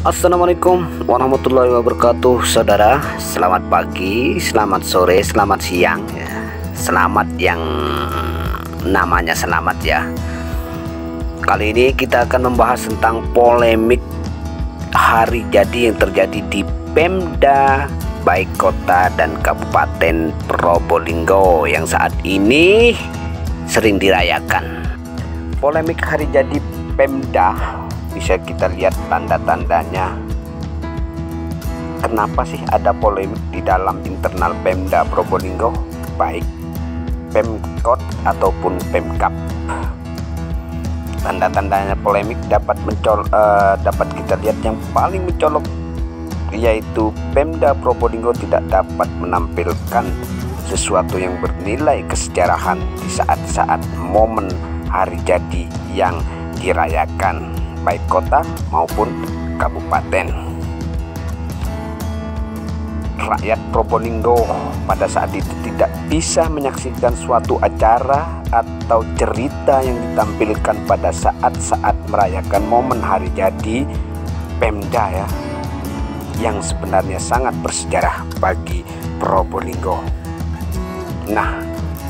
Assalamualaikum warahmatullahi wabarakatuh, saudara. Selamat pagi, selamat sore, selamat siang ya. Selamat yang namanya selamat ya. Kali ini kita akan membahas tentang polemik hari jadi yang terjadi di Pemda baik kota dan Kabupaten Probolinggo yang saat ini sering dirayakan. Polemik hari jadi Pemda bisa kita lihat tanda-tandanya. Kenapa sih ada polemik di dalam internal Pemda Probolinggo, baik Pemkot ataupun Pemkap? Tanda-tandanya polemik dapat kita lihat. Yang paling mencolok yaitu Pemda Probolinggo tidak dapat menampilkan sesuatu yang bernilai kesejarahan di saat-saat momen hari jadi yang dirayakan baik kota maupun kabupaten. Rakyat Probolinggo pada saat itu tidak bisa menyaksikan suatu acara atau cerita yang ditampilkan pada saat-saat merayakan momen hari jadi Pemda ya, yang sebenarnya sangat bersejarah bagi Probolinggo. Nah,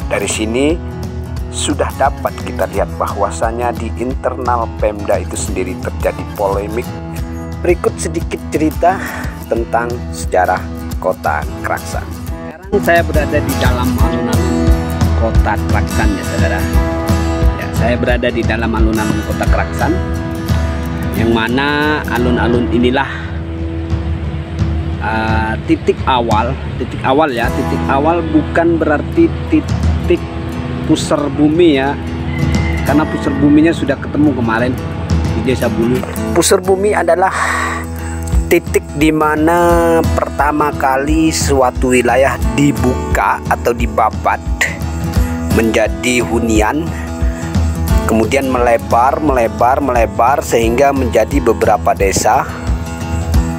dari sini sudah dapat kita lihat bahwasanya di internal Pemda itu sendiri terjadi polemik. Berikut sedikit cerita tentang sejarah Kota Kraksan. Sekarang saya berada di dalam alun-alun Kota Kraksan ya saudara. Ya, saya berada di dalam alun-alun Kota Kraksan, yang mana alun-alun inilah titik awal ya. Titik awal bukan berarti titik pusar bumi ya, karena pusar buminya sudah ketemu kemarin di Desa Bulu. Pusar bumi adalah titik di mana pertama kali suatu wilayah dibuka atau dibabat menjadi hunian, kemudian melebar sehingga menjadi beberapa desa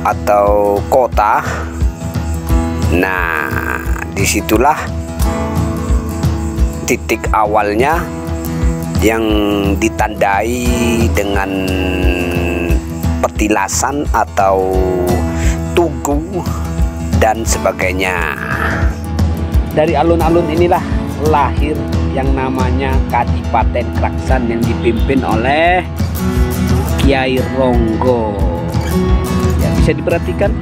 atau kota. Nah, disitulah titik awalnya yang ditandai dengan petilasan atau tugu dan sebagainya. Dari alun-alun inilah lahir yang namanya Kadipaten Kraksan yang dipimpin oleh Kiai Ronggo. Ya, bisa diperhatikan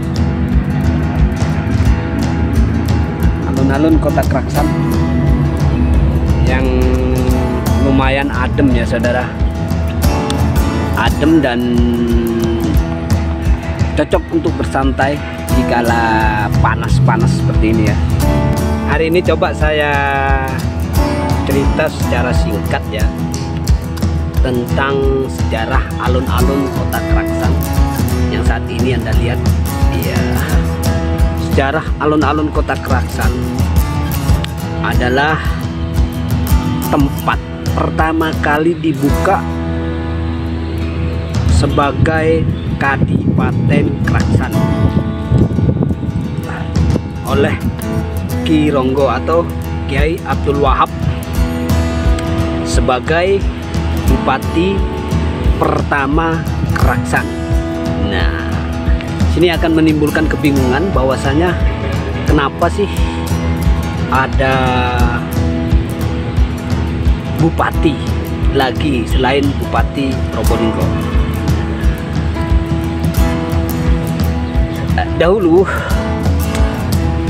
alun-alun Kota Kraksan yang lumayan adem ya saudara, adem dan cocok untuk bersantai dikala panas-panas seperti ini ya. Hari ini coba saya cerita secara singkat ya tentang sejarah alun-alun Kota Kraksan yang saat ini Anda lihat ya. Sejarah alun-alun Kota Kraksan adalah tempat pertama kali dibuka sebagai Kadipaten Kraksan oleh Ki Ronggo atau Kiai Abdul Wahab sebagai Bupati pertama Kraksan. Nah, sini akan menimbulkan kebingungan bahwasanya kenapa sih ada bupati lagi selain Bupati Probolinggo. Dahulu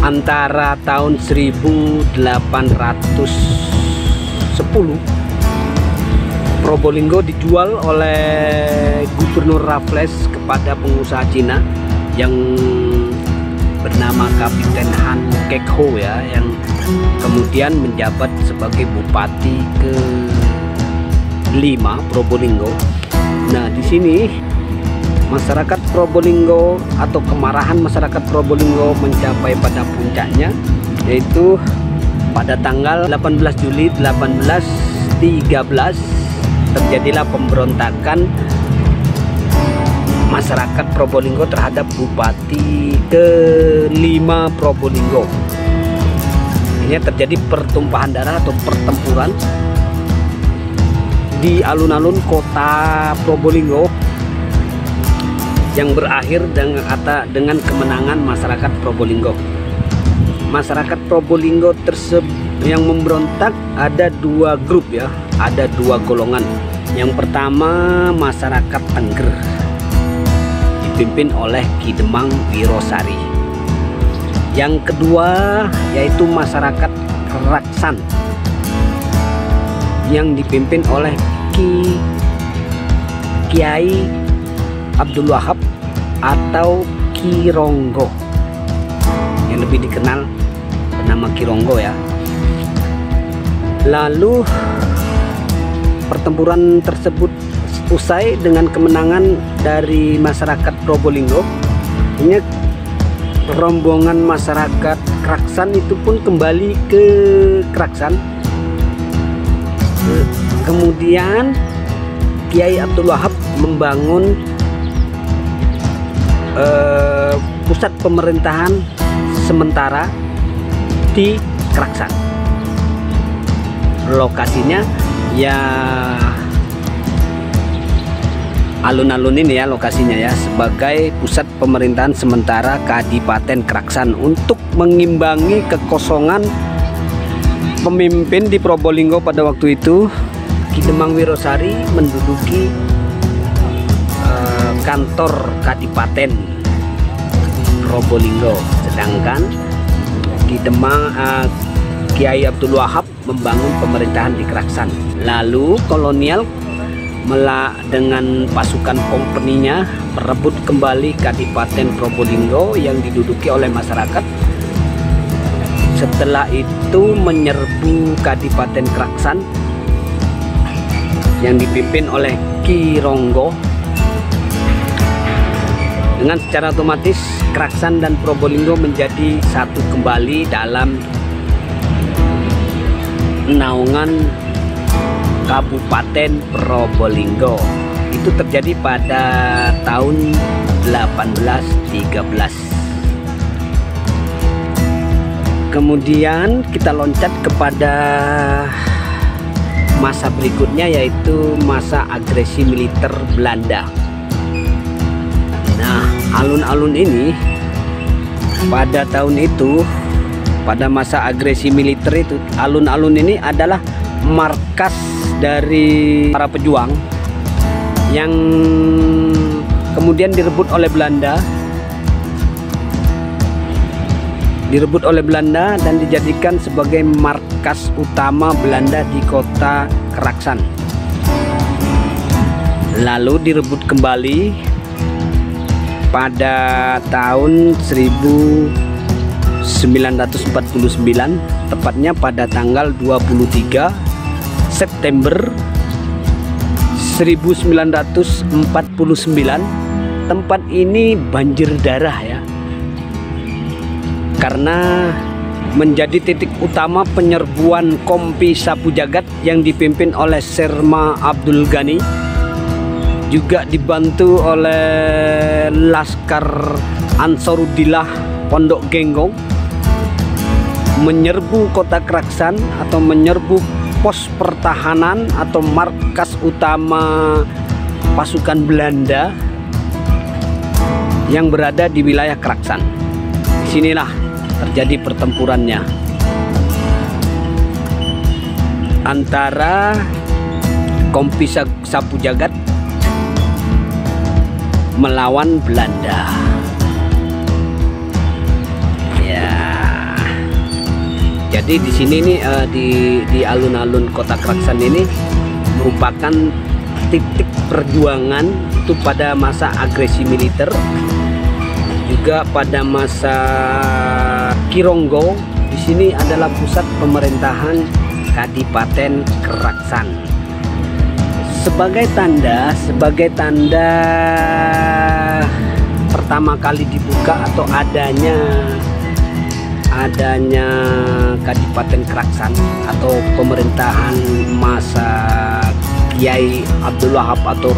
antara tahun 1810 Probolinggo dijual oleh Gubernur Raffles kepada pengusaha Cina yang bernama Kapiten Han Kek-ho ya, yang kemudian menjabat sebagai Bupati ke-5 Probolinggo. Nah, di sini masyarakat Probolinggo atau kemarahan masyarakat Probolinggo mencapai pada puncaknya, yaitu pada tanggal 18 Juli 1813 terjadilah pemberontakan masyarakat Probolinggo terhadap Bupati ke-5 Probolinggo. Ini terjadi pertumpahan darah atau pertempuran di alun-alun kota Probolinggo yang berakhir dengan kemenangan masyarakat Probolinggo. Masyarakat Probolinggo yang memberontak ada dua grup ya, ada dua golongan. Yang pertama masyarakat Tengger dipimpin oleh Ki Demang Wirosari. Yang kedua yaitu masyarakat Keraksan yang dipimpin oleh Kiai Abdul Wahab atau Ki Ronggo, yang lebih dikenal bernama Ki Ronggo ya. Lalu pertempuran tersebut usai dengan kemenangan dari masyarakat Probolinggo. Ini rombongan masyarakat Keraksan itu pun kembali ke Keraksan. Kemudian Kiai Abdul Wahab membangun pusat pemerintahan sementara di Keraksan. Lokasinya ya alun-alun ini ya, lokasinya ya, sebagai pusat pemerintahan sementara Kadipaten Keraksan untuk mengimbangi kekosongan pemimpin di Probolinggo pada waktu itu. Ki Demang Wirosari menduduki kantor Kadipaten Probolinggo, sedangkan Kiai Abdul Wahab membangun pemerintahan di Keraksan. Lalu kolonial dengan pasukan kompeninya merebut kembali Kadipaten Probolinggo yang diduduki oleh masyarakat. Setelah itu menyerbu Kadipaten Keraksan yang dipimpin oleh Ki Ronggo. Dengan secara otomatis Keraksan dan Probolinggo menjadi satu kembali dalam naungan Kabupaten Probolinggo. Itu terjadi pada tahun 1813. Kemudian kita loncat kepada masa berikutnya, yaitu masa agresi militer Belanda. Nah, alun-alun ini pada tahun itu, pada masa agresi militer itu, alun-alun ini adalah markas dari para pejuang yang kemudian direbut oleh Belanda, dan dijadikan sebagai markas utama Belanda di kota Keraksan. Lalu direbut kembali pada tahun 1949, tepatnya pada tanggal 23 September 1949. Tempat ini banjir darah ya, karena menjadi titik utama penyerbuan Kompi Sapu Jagat yang dipimpin oleh Serma Abdul Ghani, juga dibantu oleh Laskar Ansarudillah Pondok Genggong, menyerbu kota Keraksan atau menyerbu pos pertahanan atau markas utama pasukan Belanda yang berada di wilayah Keraksan. Disinilah terjadi pertempurannya antara Kompi Sapu Jagat melawan Belanda. Jadi di sini nih di alun-alun kota Keraksan ini merupakan titik perjuangan itu pada masa agresi militer, juga pada masa Ki Ronggo. Di sini adalah pusat pemerintahan Kadipaten Keraksan. Sebagai tanda pertama kali dibuka atau adanya Kadipaten Keraksan atau pemerintahan masa Kiai Abdul Wahab atau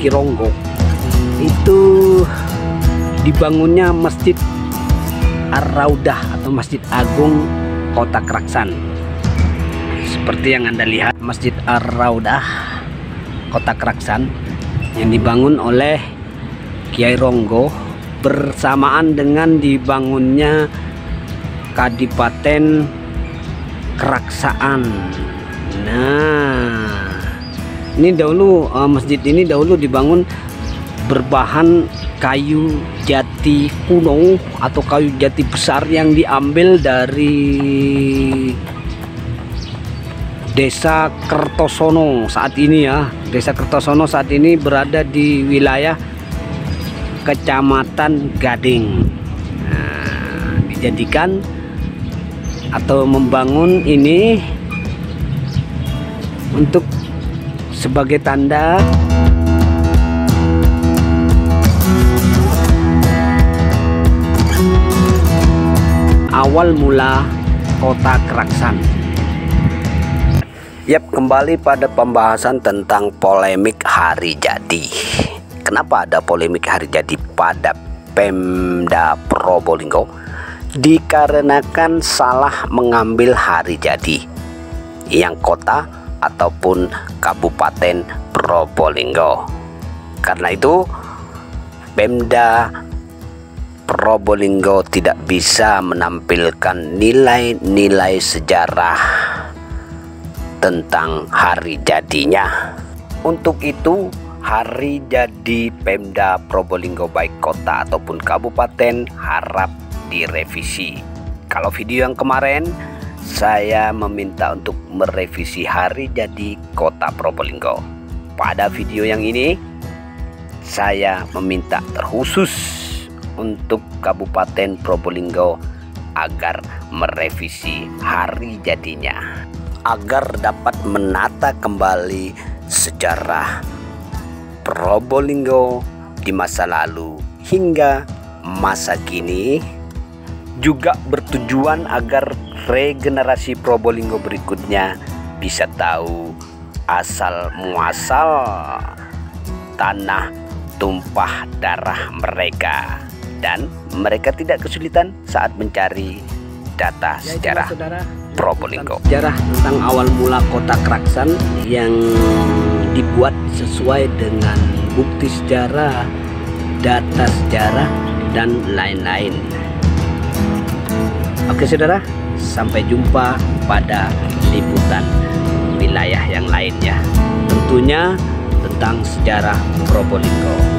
Ki Ronggo, itu dibangunnya Masjid Ar-Raudah atau Masjid Agung Kota Keraksan. Seperti yang Anda lihat, Masjid Ar-Raudah Kota Keraksan yang dibangun oleh Kiai Ronggo bersamaan dengan dibangunnya Kadipaten Keraksaan. Nah, ini dahulu masjid ini dahulu dibangun berbahan kayu jati kuno atau kayu jati besar yang diambil dari Desa Kertosono saat ini ya. Desa Kertosono saat ini berada di wilayah Kecamatan Gading. Nah, dijadikan atau membangun ini untuk sebagai tanda awal mula kota Keraksan. Yap, kembali pada pembahasan tentang polemik hari jadi. Kenapa ada polemik hari jadi pada Pemda Probolinggo? Dikarenakan salah mengambil hari jadi yang kota ataupun Kabupaten Probolinggo. Karena itu Pemda Probolinggo tidak bisa menampilkan nilai-nilai sejarah tentang hari jadinya. Untuk itu hari jadi Pemda Probolinggo baik kota ataupun kabupaten harap direvisi. Kalau video yang kemarin saya meminta untuk merevisi hari jadi kota Probolinggo, pada video yang ini saya meminta terkhusus untuk Kabupaten Probolinggo agar merevisi hari jadinya, agar dapat menata kembali sejarah Probolinggo di masa lalu hingga masa kini, juga bertujuan agar regenerasi Probolinggo berikutnya bisa tahu asal muasal tanah tumpah darah mereka dan mereka tidak kesulitan saat mencari data sejarah Probolinggo. Sejarah tentang awal mula kota Keraksan yang dibuat sesuai dengan bukti sejarah, data sejarah, dan lain-lain. Oke saudara, sampai jumpa pada liputan wilayah yang lainnya, tentunya tentang sejarah Probolinggo.